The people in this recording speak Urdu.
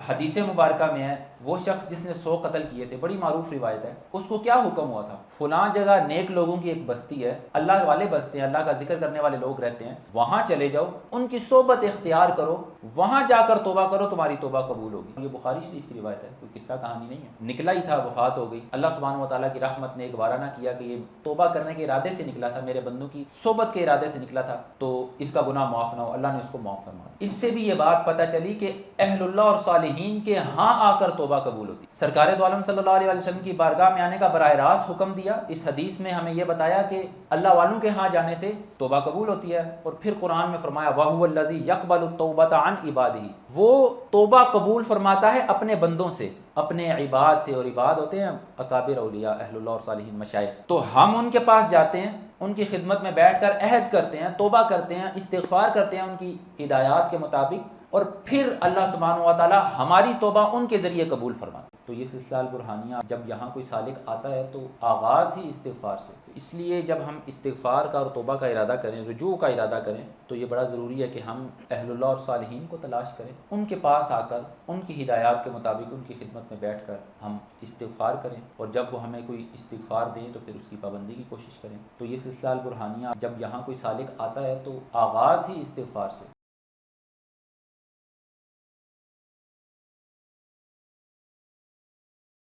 حدیث مبارکہ میں ہے وہ شخص جس نے 100 قتل کیے تھے، بڑی معروف روایت ہے، اس کو کیا حکم ہوا تھا؟ فلاں جگہ نیک لوگوں کی ایک بستی ہے، اللہ والے بستے ہیں، اللہ کا ذکر کرنے والے لوگ رہتے ہیں، وہاں چلے جاؤ، ان کی صحبت اختیار کرو، وہاں جا کر توبہ کرو، تمہاری توبہ قبول ہوگی۔ یہ بخاری شریف کی روایت ہے، کوئی قصہ کہانی نہیں ہے۔ نکلا ہی تھا، وفات ہو گئی، اللہ سبحانہ و تعالیٰ کی رحمت نے ایک بارہ نہ کیا کہ یہ توبہ کرنے کے ارادے سے نکلا تھا، میرے بندوں کی صحبت کے ارادے سے نکلا تھا، تو اس کا گناہ معاف نہ ہو، اللہ نے اس کو معاف فرما دیا۔ اس سے بھی یہ بات پتہ چلی کہ اہل اللہ اور صالحین کے ہاں آ کر توبہ قبول ہوتی۔ سرکار دو عالم صلی اللہ علیہ وسلم کی بارگاہ میں آنے کا براہ راست حکم دیا، اس حدیث میں ہمیں یہ بتایا کہ اللہ والوں کے ہاں جانے سے توبہ قبول ہوتی ہے، اور پھر قرآن میں فرمایا وَهُوَ الَّذِي يَقْبَلُ التَّوْبَةَ عَنْ عِبَادِهِ، وہ توبہ قبول فرماتا ہے اپنے بندوں سے، اپنے عباد سے، اور عباد ہوتے ہیں اکابر اولیاء، اہل اللہ اور صالحین، مشائخ۔ تو ہم ان کے پاس جاتے ہیں، ان کی خدمت میں بیٹھ کر عہد کرتے ہیں، توبہ کرتے ہیں، استغفار کرتے ہیں ان کی ہدایات کے مطابق، اور پھر اللہ سبحانہ و تعالی ہماری توبہ ان کے ذریعے قبول فرماتا ہے۔ تو یہ سلسلہ البرہانیہ جب یہاں کوئی سالک آتا ہے تو آغاز ہی استغفار سے، تو اس لیے جب ہم استغفار کا اور توبہ کا ارادہ کریں، رجوع کا ارادہ کریں، تو یہ بڑا ضروری ہے کہ ہم اہل اللہ اور صالحین کو تلاش کریں، ان کے پاس آ کر ان کی ہدایات کے مطابق ان کی خدمت میں بیٹھ کر ہم استغفار کریں، اور جب وہ ہمیں کوئی استغفار دیں تو پھر اس کی پابندی کی کوشش کریں۔ تو یہ سلسلہ البرہانیہ جب یہاں کوئی سالک آتا ہے تو آغاز ہی استغفار سے۔